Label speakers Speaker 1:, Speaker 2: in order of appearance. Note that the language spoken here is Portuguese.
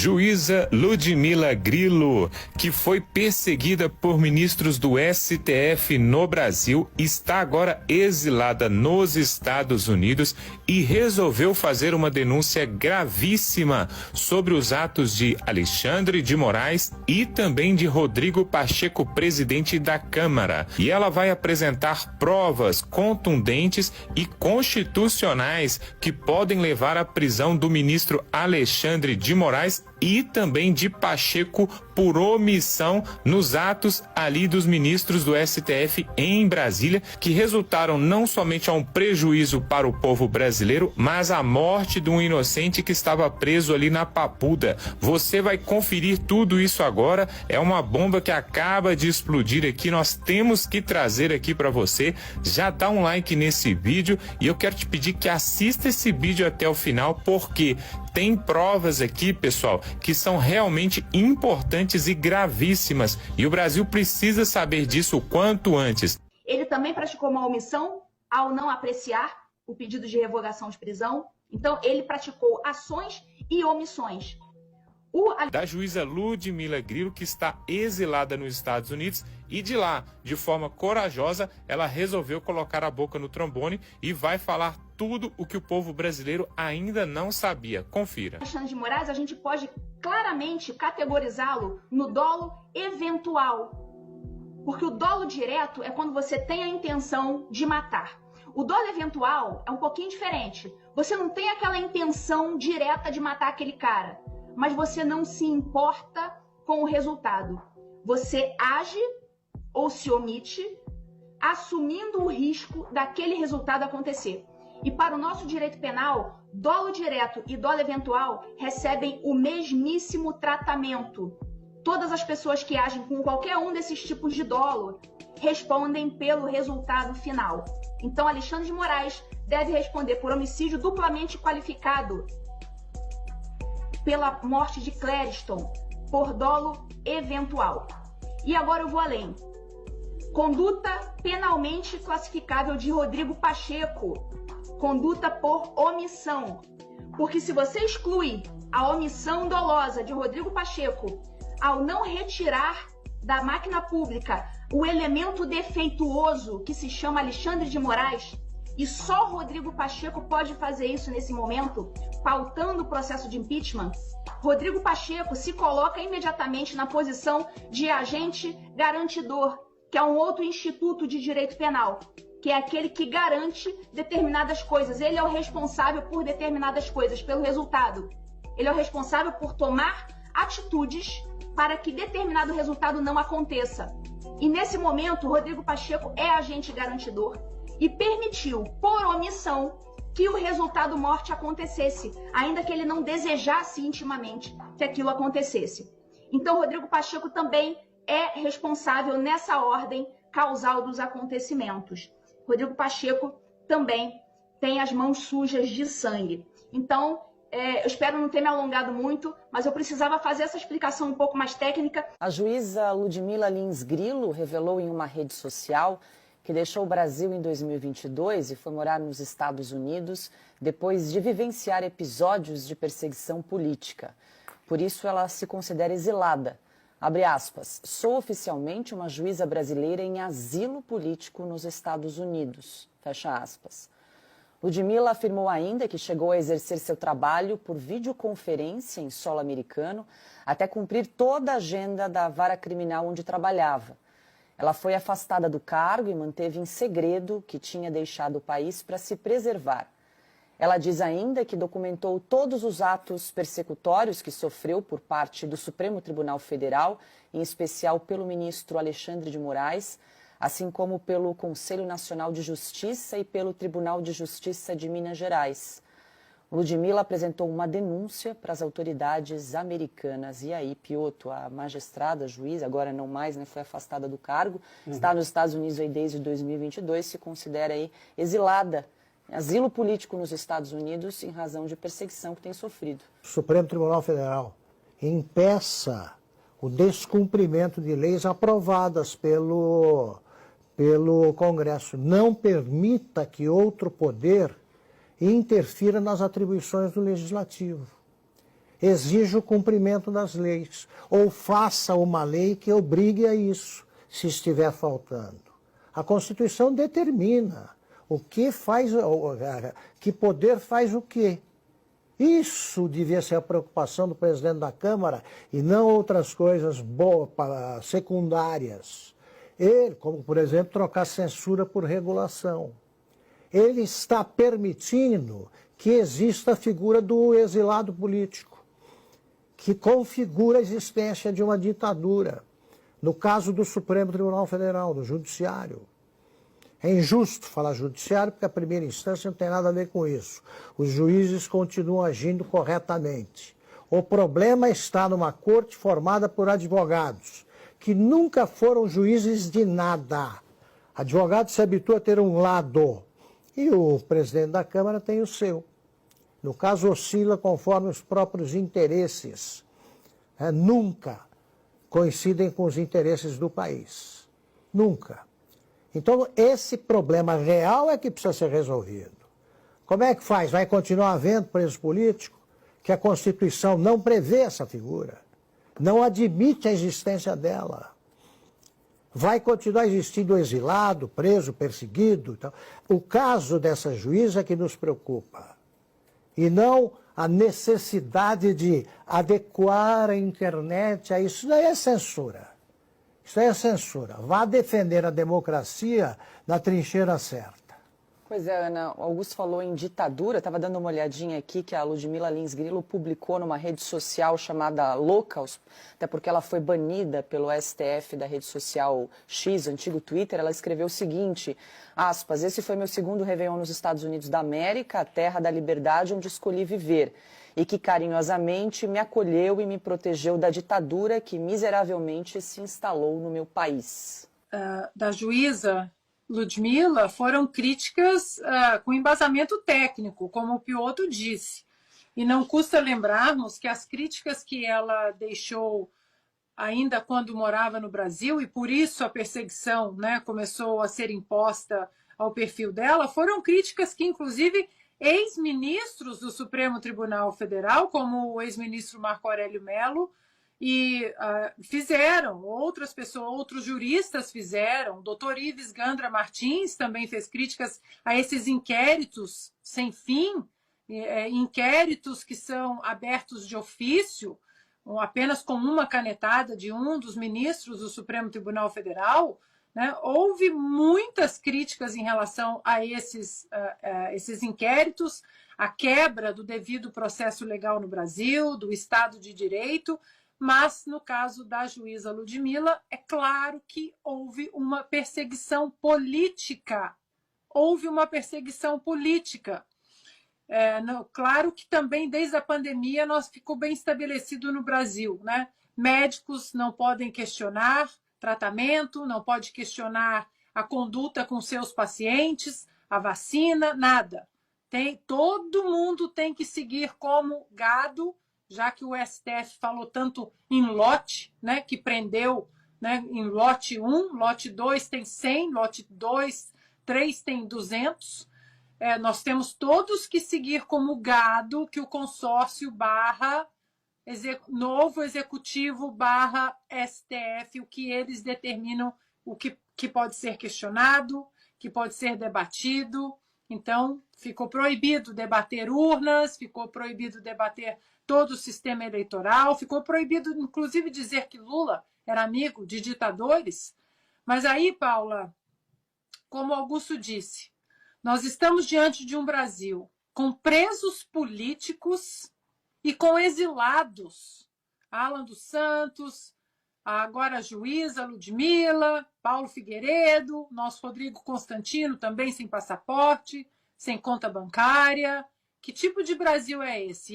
Speaker 1: Juíza Ludmila Grillo, que foi perseguida por ministros do STF no Brasil, está agora exilada nos Estados Unidos e resolveu fazer uma denúncia gravíssima sobre os atos de Alexandre de Moraes e também de Rodrigo Pacheco, presidente da Câmara. E ela vai apresentar provas contundentes e constitucionais que podem levar à prisão do ministro Alexandre de Moraes e também de Pacheco por omissão nos atos ali dos ministros do STF em Brasília, que resultaram não somente a um prejuízo para o povo brasileiro, mas à morte de um inocente que estava preso ali na Papuda. Você vai conferir tudo isso agora, é uma bomba que acaba de explodir aqui, nós temos que trazer aqui para você. Já dá um like nesse vídeo e eu quero te pedir que assista esse vídeo até o final, porque tem provas aqui, pessoal, que são realmente importantes e gravíssimas, e o Brasil precisa saber disso o quanto antes.
Speaker 2: Ele também praticou uma omissão ao não apreciar o pedido de revogação de prisão. Então, ele praticou ações e omissões.
Speaker 1: Da juíza Ludmila Grillo, que está exilada nos Estados Unidos, e de lá, de forma corajosa, ela resolveu colocar a boca no trombone e vai falar tudo o que o povo brasileiro ainda não sabia. Confira.
Speaker 2: Alexandre de Moraes, a gente pode claramente categorizá-lo no dolo eventual. Porque o dolo direto é quando você tem a intenção de matar. O dolo eventual é um pouquinho diferente. Você não tem aquela intenção direta de matar aquele cara, mas você não se importa com o resultado. Você age ou se omite, assumindo o risco daquele resultado acontecer. E para o nosso direito penal, dolo direto e dolo eventual recebem o mesmíssimo tratamento. Todas as pessoas que agem com qualquer um desses tipos de dolo respondem pelo resultado final. Então, Alexandre de Moraes deve responder por homicídio duplamente qualificado, pela morte de Clériston, por dolo eventual. E agora eu vou além. Conduta penalmente classificável de Rodrigo Pacheco, conduta por omissão. Porque se você exclui a omissão dolosa de Rodrigo Pacheco ao não retirar da máquina pública o elemento defeituoso que se chama Alexandre de Moraes, e só Rodrigo Pacheco pode fazer isso nesse momento, pautando o processo de impeachment, Rodrigo Pacheco se coloca imediatamente na posição de agente garantidor, que é um outro instituto de direito penal, que é aquele que garante determinadas coisas. Ele é o responsável por determinadas coisas, pelo resultado. Ele é o responsável por tomar atitudes para que determinado resultado não aconteça. E nesse momento, Rodrigo Pacheco é agente garantidor e permitiu, por omissão, que o resultado morte acontecesse, ainda que ele não desejasse intimamente que aquilo acontecesse. Então, Rodrigo Pacheco também é responsável nessa ordem causal dos acontecimentos. Rodrigo Pacheco também tem as mãos sujas de sangue. Então, eu espero não ter me alongado muito, mas eu precisava fazer essa explicação um pouco mais técnica.
Speaker 3: A juíza Ludmila Lins Grillo revelou em uma rede social que deixou o Brasil em 2022 e foi morar nos Estados Unidos depois de vivenciar episódios de perseguição política. Por isso, ela se considera exilada. Abre aspas, sou oficialmente uma juíza brasileira em asilo político nos Estados Unidos. Fecha aspas. Ludmila afirmou ainda que chegou a exercer seu trabalho por videoconferência em solo americano até cumprir toda a agenda da vara criminal onde trabalhava. Ela foi afastada do cargo e manteve em segredo que tinha deixado o país para se preservar. Ela diz ainda que documentou todos os atos persecutórios que sofreu por parte do Supremo Tribunal Federal, em especial pelo ministro Alexandre de Moraes, assim como pelo Conselho Nacional de Justiça e pelo Tribunal de Justiça de Minas Gerais. Ludmila apresentou uma denúncia para as autoridades americanas. E aí, Piotr, a magistrada, a juíza, agora não mais, né, foi afastada do cargo, está nos Estados Unidos aí desde 2022, se considera aí exilada, asilo político nos Estados Unidos em razão de perseguição que tem sofrido.
Speaker 4: O Supremo Tribunal Federal impeça o descumprimento de leis aprovadas pelo Congresso. Não permita que outro poder interfira nas atribuições do Legislativo. exija o cumprimento das leis, ou faça uma lei que obrigue a isso, se estiver faltando. A Constituição determina o que faz, que poder faz o quê. Isso devia ser a preocupação do presidente da Câmara e não outras coisas secundárias. Ele, como por exemplo, trocar censura por regulação. Ele está permitindo que exista a figura do exilado político, que configura a existência de uma ditadura. No caso do Supremo Tribunal Federal, do Judiciário. É injusto falar judiciário, porque a primeira instância não tem nada a ver com isso. Os juízes continuam agindo corretamente. O problema está numa corte formada por advogados, que nunca foram juízes de nada. Advogado se habitua a ter um lado, e o presidente da Câmara tem o seu. No caso, oscila conforme os próprios interesses. Nunca coincidem com os interesses do país. Nunca. Então, esse problema real é que precisa ser resolvido. Como é que faz? Vai continuar havendo preso político? Que a Constituição não prevê essa figura. Não admite a existência dela. Vai continuar existindo exilado, preso, perseguido. Então, o caso dessa juíza é que nos preocupa. E não a necessidade de adequar a internet a isso. Isso daí é censura. Isso daí é censura. Vá defender a democracia na trincheira certa.
Speaker 3: Pois é, Ana, o Augusto falou em ditadura, estava dando uma olhadinha aqui que a Ludmila Lins Grilo publicou numa rede social chamada Locals, até porque ela foi banida pelo STF da rede social X, antigo Twitter. Ela escreveu o seguinte, aspas, esse foi meu segundo Réveillon nos Estados Unidos da América, a terra da liberdade onde escolhi viver, e que carinhosamente me acolheu e me protegeu da ditadura que miseravelmente se instalou no meu país.
Speaker 5: Da juíza Ludmila foram críticas com embasamento técnico, como o Piotr disse. E não custa lembrarmos que as críticas que ela deixou ainda quando morava no Brasil, e por isso a perseguição, né, começou a ser imposta ao perfil dela, foram críticas que, inclusive, ex-ministros do Supremo Tribunal Federal, como o ex-ministro Marco Aurélio Mello, e fizeram, outras pessoas, outros juristas fizeram, o doutor Ives Gandra Martins também fez críticas a esses inquéritos sem fim, inquéritos que são abertos de ofício, apenas com uma canetada de um dos ministros do Supremo Tribunal Federal, né? Houve muitas críticas em relação a esses inquéritos, a quebra do devido processo legal no Brasil, do Estado de Direito. Mas, no caso da juíza Ludmila, é claro que houve uma perseguição política. Houve uma perseguição política. Claro que também, desde a pandemia, ficou bem estabelecido no Brasil, né? Médicos não podem questionar tratamento, não pode questionar a conduta com seus pacientes, a vacina, nada. Todo mundo tem que seguir como gado, já que o STF falou tanto em lote, né, que prendeu, né, em lote 1, lote 2 tem 100, lote 2, 3 tem 200. Nós temos todos que seguir como gado que o consórcio novo executivo STF, o que eles determinam, o que pode ser questionado, que pode ser debatido. Então, ficou proibido debater urnas, ficou proibido debater todo o sistema eleitoral, ficou proibido, inclusive, dizer que Lula era amigo de ditadores. Mas aí, Paula, como Augusto disse, nós estamos diante de um Brasil com presos políticos e com exilados. Alan dos Santos, agora a juíza Ludmila, Paulo Figueiredo, nosso Rodrigo Constantino, também sem passaporte, sem conta bancária. Que tipo de Brasil é esse?